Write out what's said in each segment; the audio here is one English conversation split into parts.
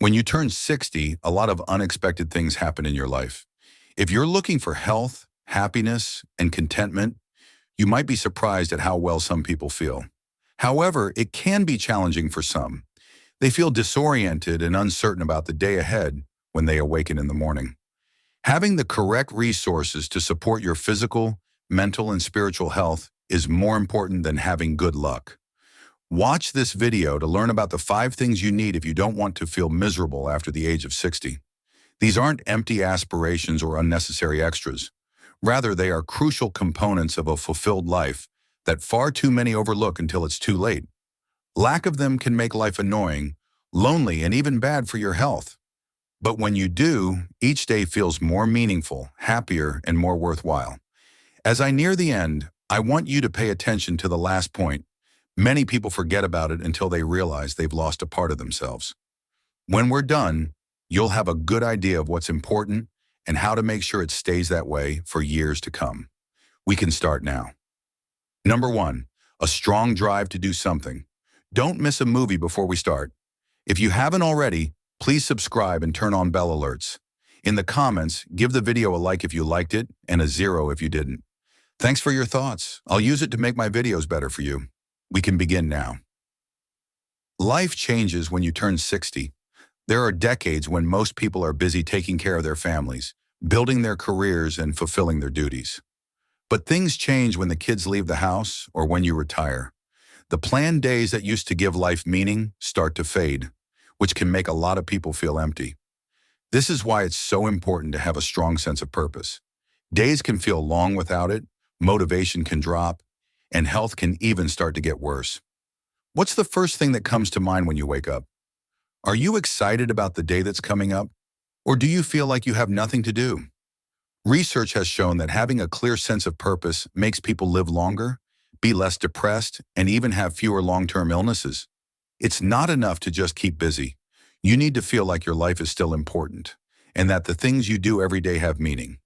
When you turn 60, a lot of unexpected things happen in your life. If you're looking for health, happiness, and contentment, you might be surprised at how well some people feel. However, it can be challenging for some. They feel disoriented and uncertain about the day ahead when they awaken in the morning. Having the correct resources to support your physical, mental, and spiritual health is more important than having good luck. Watch this video to learn about the 5 things you need if you don't want to feel miserable after the age of 60. These aren't empty aspirations or unnecessary extras. Rather, they are crucial components of a fulfilled life that far too many overlook until it's too late. Lack of them can make life annoying, lonely, and even bad for your health. But when you do, each day feels more meaningful, happier, and more worthwhile. As I near the end, I want you to pay attention to the last point. Many people forget about it until they realize they've lost a part of themselves. When we're done, you'll have a good idea of what's important and how to make sure it stays that way for years to come. We can start now. Number 1, a strong drive to do something. Don't miss a movie before we start. If you haven't already, please subscribe and turn on bell alerts. In the comments, give the video a like if you liked it and a 0 if you didn't. Thanks for your thoughts. I'll use it to make my videos better for you. We can begin now. Life changes when you turn 60. There are decades when most people are busy taking care of their families, building their careers, and fulfilling their duties. But things change when the kids leave the house or when you retire. The planned days that used to give life meaning start to fade, which can make a lot of people feel empty. This is why it's so important to have a strong sense of purpose. Days can feel long without it, motivation can drop, and health can even start to get worse. What's the first thing that comes to mind when you wake up? Are you excited about the day that's coming up? Or do you feel like you have nothing to do? Research has shown that having a clear sense of purpose makes people live longer, be less depressed, and even have fewer long-term illnesses. It's not enough to just keep busy. You need to feel like your life is still important, and that the things you do every day have meaning.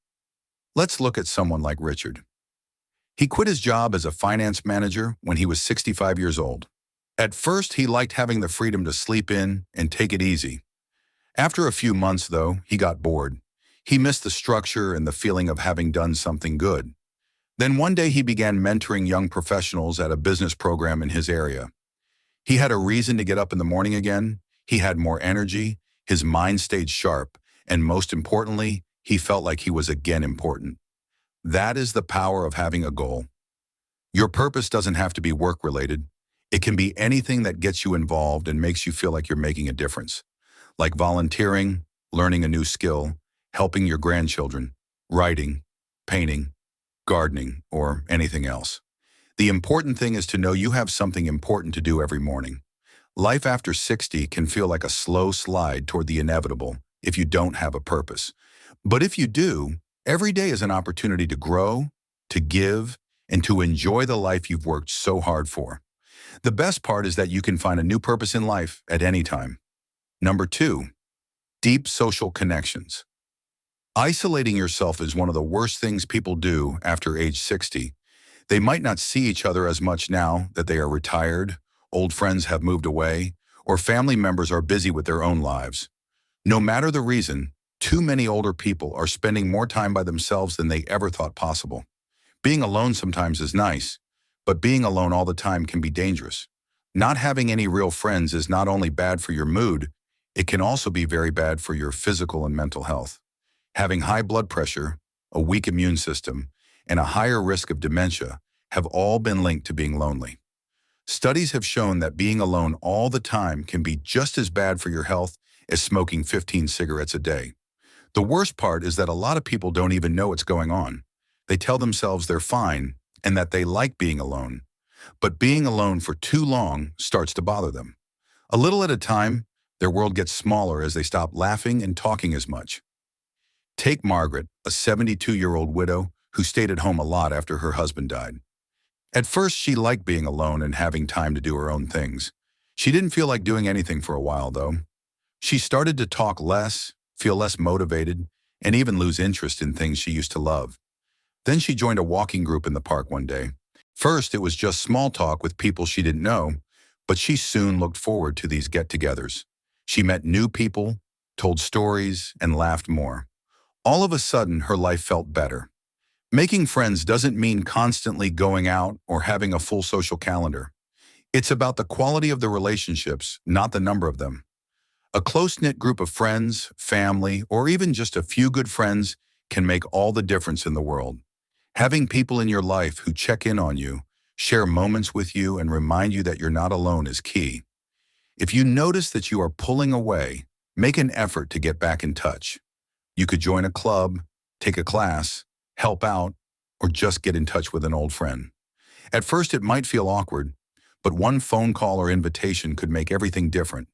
Let's look at someone like Richard. He quit his job as a finance manager when he was 65 years old. At first, he liked having the freedom to sleep in and take it easy. After a few months, though, he got bored. He missed the structure and the feeling of having done something good. Then one day he began mentoring young professionals at a business program in his area. He had a reason to get up in the morning again. He had more energy, his mind stayed sharp, and most importantly, he felt like he was again important. That is the power of having a goal. Your purpose doesn't have to be work-related. It can be anything that gets you involved and makes you feel like you're making a difference, like volunteering, learning a new skill, helping your grandchildren, writing, painting, gardening, or anything else. The important thing is to know you have something important to do every morning. Life after 60 can feel like a slow slide toward the inevitable if you don't have a purpose. But if you do, every day is an opportunity to grow, to give, and to enjoy the life you've worked so hard for. The best part is that you can find a new purpose in life at any time. Number 2, deep social connections. Isolating yourself is one of the worst things people do after age 60. They might not see each other as much now that they are retired, old friends have moved away, or family members are busy with their own lives. No matter the reason, too many older people are spending more time by themselves than they ever thought possible. Being alone sometimes is nice, but being alone all the time can be dangerous. Not having any real friends is not only bad for your mood, it can also be very bad for your physical and mental health. Having high blood pressure, a weak immune system, and a higher risk of dementia have all been linked to being lonely. Studies have shown that being alone all the time can be just as bad for your health as smoking 15 cigarettes a day. The worst part is that a lot of people don't even know what's going on. They tell themselves they're fine and that they like being alone. But being alone for too long starts to bother them. A little at a time, their world gets smaller as they stop laughing and talking as much. Take Margaret, a 72-year-old widow who stayed at home a lot after her husband died. At first, she liked being alone and having time to do her own things. She didn't feel like doing anything for a while, though. She started to talk less, feel less motivated, and even lose interest in things she used to love. Then she joined a walking group in the park one day. First, it was just small talk with people she didn't know, but she soon looked forward to these get-togethers. She met new people, told stories, and laughed more. All of a sudden, her life felt better. Making friends doesn't mean constantly going out or having a full social calendar. It's about the quality of the relationships, not the number of them. A close-knit group of friends, family, or even just a few good friends can make all the difference in the world. Having people in your life who check in on you, share moments with you, and remind you that you're not alone is key. If you notice that you are pulling away, make an effort to get back in touch. You could join a club, take a class, help out, or just get in touch with an old friend. At first, it might feel awkward, but one phone call or invitation could make everything different.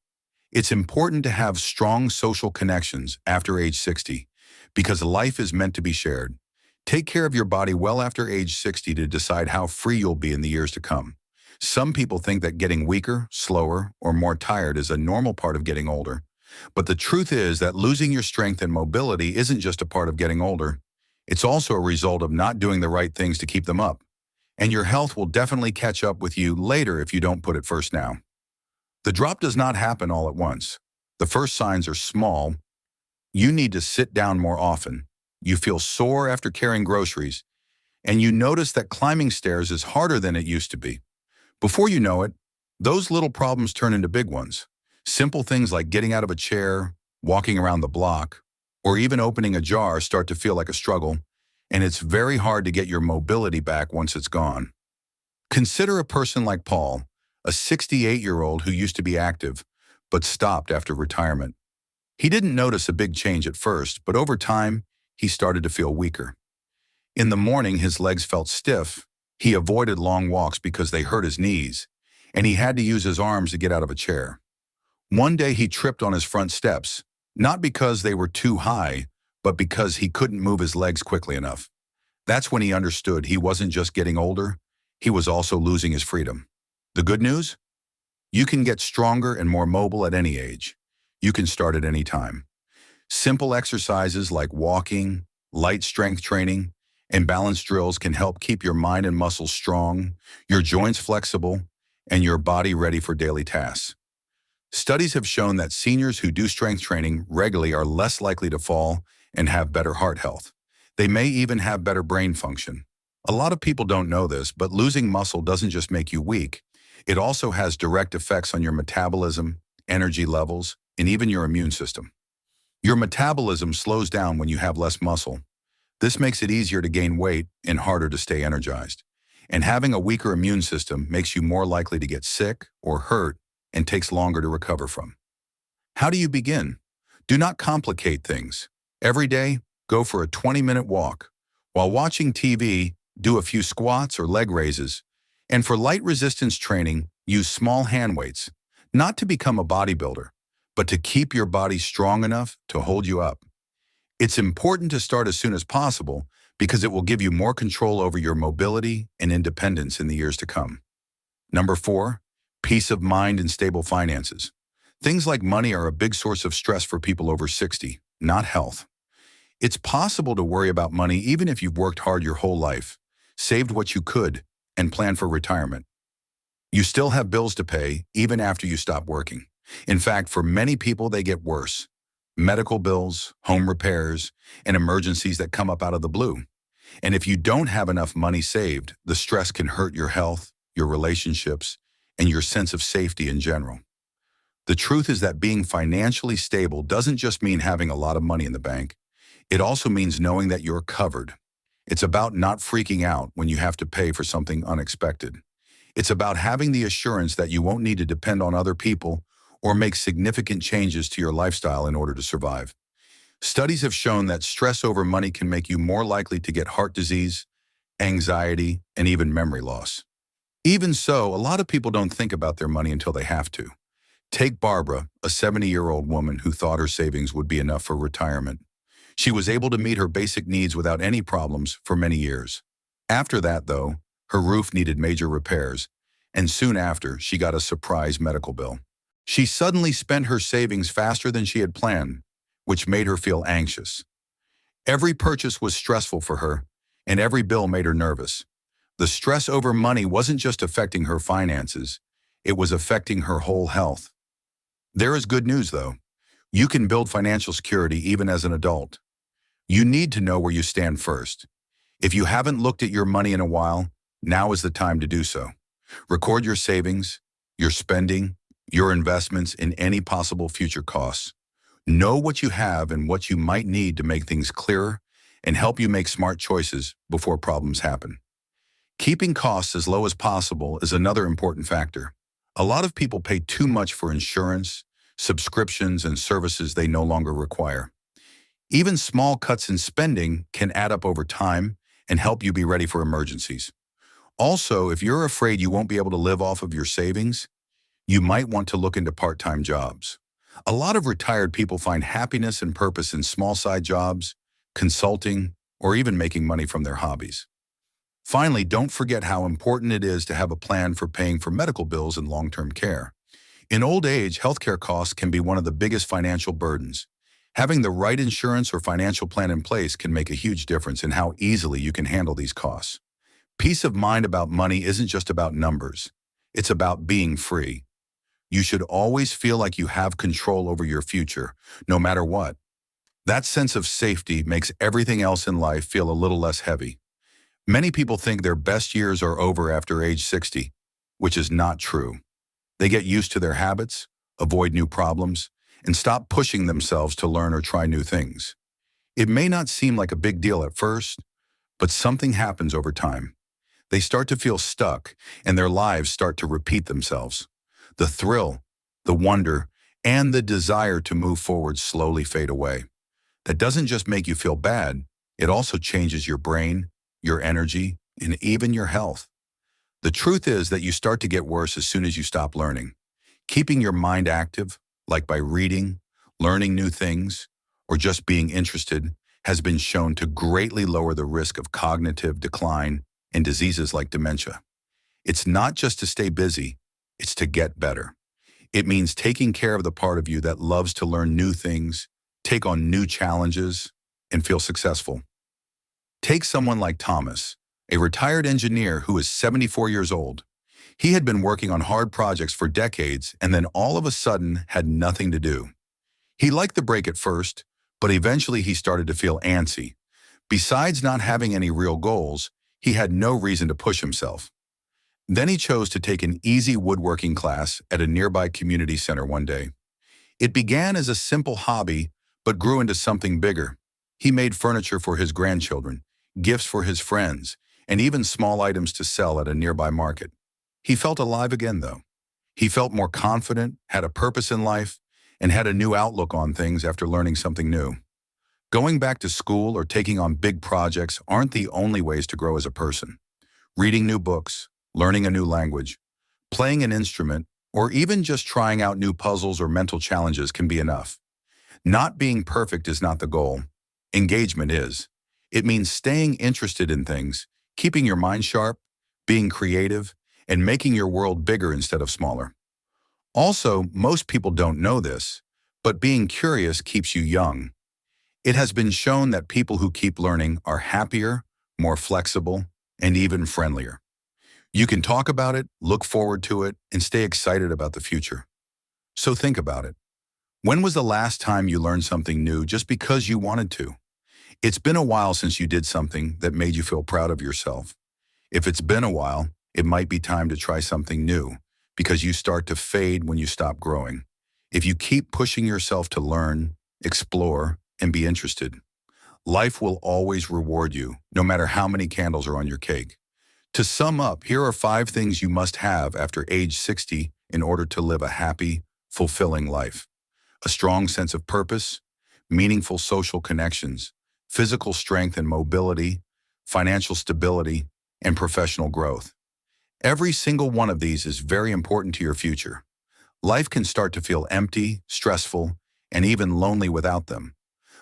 It's important to have strong social connections after age 60 because life is meant to be shared. Take care of your body well after age 60 to decide how free you'll be in the years to come. Some people think that getting weaker, slower, or more tired is a normal part of getting older. But the truth is that losing your strength and mobility isn't just a part of getting older. It's also a result of not doing the right things to keep them up. And your health will definitely catch up with you later if you don't put it first now. The drop does not happen all at once. The first signs are small. You need to sit down more often. You feel sore after carrying groceries, and you notice that climbing stairs is harder than it used to be. Before you know it, those little problems turn into big ones. Simple things like getting out of a chair, walking around the block, or even opening a jar start to feel like a struggle, and it's very hard to get your mobility back once it's gone. Consider a person like Paul, a 68-year-old who used to be active, but stopped after retirement. He didn't notice a big change at first, but over time, he started to feel weaker. In the morning, his legs felt stiff. He avoided long walks because they hurt his knees, and he had to use his arms to get out of a chair. One day, he tripped on his front steps, not because they were too high, but because he couldn't move his legs quickly enough. That's when he understood he wasn't just getting older, he was also losing his freedom. The good news? You can get stronger and more mobile at any age. You can start at any time. Simple exercises like walking, light strength training, and balance drills can help keep your mind and muscles strong, your joints flexible, and your body ready for daily tasks. Studies have shown that seniors who do strength training regularly are less likely to fall and have better heart health. They may even have better brain function. A lot of people don't know this, but losing muscle doesn't just make you weak. It also has direct effects on your metabolism, energy levels, and even your immune system. Your metabolism slows down when you have less muscle. This makes it easier to gain weight and harder to stay energized. And having a weaker immune system makes you more likely to get sick or hurt and takes longer to recover from. How do you begin? Do not complicate things. Every day, go for a 20-minute walk. While watching TV, do a few squats or leg raises. And for light resistance training, use small hand weights, not to become a bodybuilder, but to keep your body strong enough to hold you up. It's important to start as soon as possible because it will give you more control over your mobility and independence in the years to come. Number 4, peace of mind and stable finances. Things like money are a big source of stress for people over 60, not health. It's possible to worry about money even if you've worked hard your whole life, saved what you could, and planned for retirement. You still have bills to pay even after you stop working. In fact, for many people, they get worse. Medical bills, home repairs, and emergencies that come up out of the blue. And if you don't have enough money saved, the stress can hurt your health, your relationships, and your sense of safety in general. The truth is that being financially stable doesn't just mean having a lot of money in the bank. It also means knowing that you're covered. It's about not freaking out when you have to pay for something unexpected. It's about having the assurance that you won't need to depend on other people or make significant changes to your lifestyle in order to survive. Studies have shown that stress over money can make you more likely to get heart disease, anxiety, and even memory loss. Even so, a lot of people don't think about their money until they have to. Take Barbara, a 70-year-old woman who thought her savings would be enough for retirement. She was able to meet her basic needs without any problems for many years. After that, though, her roof needed major repairs, and soon after, she got a surprise medical bill. She suddenly spent her savings faster than she had planned, which made her feel anxious. Every purchase was stressful for her, and every bill made her nervous. The stress over money wasn't just affecting her finances, it was affecting her whole health. There is good news, though. You can build financial security even as an adult. You need to know where you stand first. If you haven't looked at your money in a while, now is the time to do so. Record your savings, your spending, your investments in any possible future costs. Know what you have and what you might need to make things clearer and help you make smart choices before problems happen. Keeping costs as low as possible is another important factor. A lot of people pay too much for insurance, subscriptions, and services they no longer require. Even small cuts in spending can add up over time and help you be ready for emergencies. Also, if you're afraid you won't be able to live off of your savings, you might want to look into part-time jobs. A lot of retired people find happiness and purpose in small side jobs, consulting, or even making money from their hobbies. Finally, don't forget how important it is to have a plan for paying for medical bills and long-term care. In old age, healthcare costs can be one of the biggest financial burdens. Having the right insurance or financial plan in place can make a huge difference in how easily you can handle these costs. Peace of mind about money isn't just about numbers. It's about being free. You should always feel like you have control over your future, no matter what. That sense of safety makes everything else in life feel a little less heavy. Many people think their best years are over after age 60, which is not true. They get used to their habits, avoid new problems, and stop pushing themselves to learn or try new things. It may not seem like a big deal at first, but something happens over time. They start to feel stuck, and their lives start to repeat themselves. The thrill, the wonder, and the desire to move forward slowly fade away. That doesn't just make you feel bad, it also changes your brain, your energy, and even your health. The truth is that you start to get worse as soon as you stop learning. Keeping your mind active, like by reading, learning new things, or just being interested, has been shown to greatly lower the risk of cognitive decline and diseases like dementia. It's not just to stay busy, it's to get better. It means taking care of the part of you that loves to learn new things, take on new challenges, and feel successful. Take someone like Thomas, a retired engineer who is 74 years old. He had been working on hard projects for decades and then all of a sudden had nothing to do. He liked the break at first, but eventually he started to feel antsy. Besides not having any real goals, he had no reason to push himself. Then he chose to take an easy woodworking class at a nearby community center one day. It began as a simple hobby, but grew into something bigger. He made furniture for his grandchildren, gifts for his friends, and even small items to sell at a nearby market. He felt alive again, though. He felt more confident, had a purpose in life, and had a new outlook on things after learning something new. Going back to school or taking on big projects aren't the only ways to grow as a person. Reading new books, learning a new language, playing an instrument, or even just trying out new puzzles or mental challenges can be enough. Not being perfect is not the goal. Engagement is. It means staying interested in things, keeping your mind sharp, being creative, and making your world bigger instead of smaller. Also, most people don't know this, but being curious keeps you young. It has been shown that people who keep learning are happier, more flexible, and even friendlier. You can talk about it, look forward to it, and stay excited about the future. So think about it. When was the last time you learned something new just because you wanted to? It's been a while since you did something that made you feel proud of yourself. If it's been a while, it might be time to try something new, because you start to fade when you stop growing. If you keep pushing yourself to learn, explore, and be interested, life will always reward you, no matter how many candles are on your cake. To sum up, here are 5 things you must have after age 60 in order to live a happy, fulfilling life. A strong sense of purpose, meaningful social connections, physical strength and mobility, financial stability, and professional growth. Every single one of these is very important to your future. Life can start to feel empty, stressful, and even lonely without them.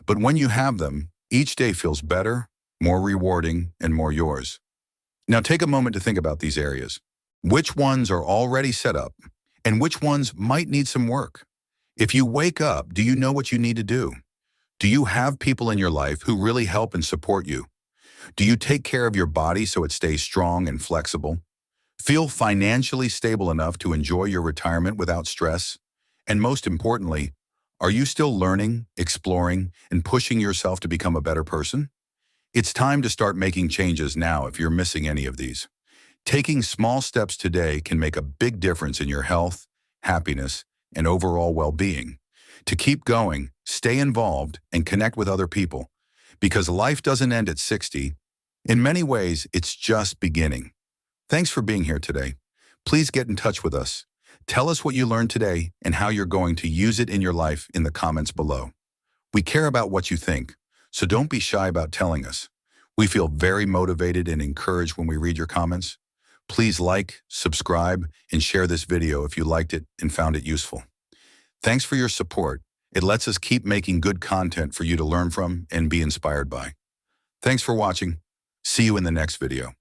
But when you have them, each day feels better, more rewarding, and more yours. Now take a moment to think about these areas. Which ones are already set up, and which ones might need some work? If you wake up, do you know what you need to do? Do you have people in your life who really help and support you? Do you take care of your body so it stays strong and flexible? Feel financially stable enough to enjoy your retirement without stress? And most importantly, are you still learning, exploring, and pushing yourself to become a better person? It's time to start making changes now if you're missing any of these. Taking small steps today can make a big difference in your health, happiness, and overall well-being. To keep going, stay involved, and connect with other people, because life doesn't end at 60. In many ways, it's just beginning. Thanks for being here today. Please get in touch with us. Tell us what you learned today and how you're going to use it in your life in the comments below. We care about what you think, so don't be shy about telling us. We feel very motivated and encouraged when we read your comments. Please like, subscribe, and share this video if you liked it and found it useful. Thanks for your support. It lets us keep making good content for you to learn from and be inspired by. Thanks for watching. See you in the next video.